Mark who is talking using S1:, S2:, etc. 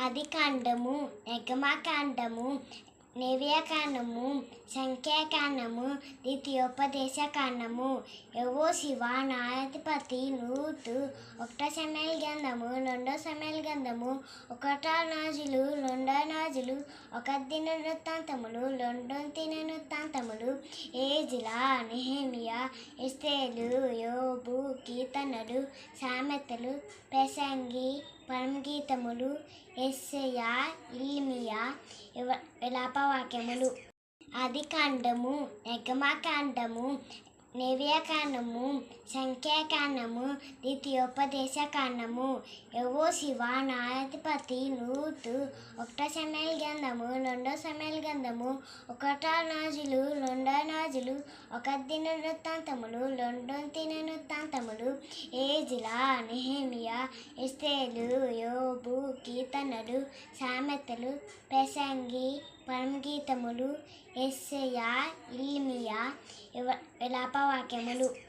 S1: ఆదికాండము, నిర్గమకాండము, లేవియకాండము, సంఖ్యాకాండము, ద్వితీయోపదేశకాండము, యెహోషువ న్యాయాధిపతి, రూతు, 1 సమూయేలు గ్రంథము, 2 సమూయేలు గ్రంథము, 1 రాజులు, 2 రాజులు, 1 దినవృత్తాంతములు, 2 దినవృత్తాంతములు, ఏజ్రా, నెహెమియా, ఎస్తేరు, యోబు, కీర్తనలు, సామెతలు, ప్రసంగి, పరమగీతములు, యెషయా, ఇర్మీయా, విలాపవాక్యములు. ఆదికాండము, నిర్గమకాండము, లేవియకాండము, సంఖ్యాకాండము, ద్వితీయోపదేశకాండము, యెహోషువ న్యాయాధిపతి, రూతు, 1 సమూయేలు గ్రంథము, 2 సమూయేలు గ్రంథము, 1 రాజులు, 2 రాజులు, 1 దినవృత్తాంతములు, 2 దినవృత్తాంతములు, ఏజ్రా, నెహెమియా, ఎస్తేరు, యోబు, కీర్తనలు, సామెతలు, ప్రసంగి, పరమగీతములు, యెషయా, ఇర్మీయా, విలాపవాక్యములు.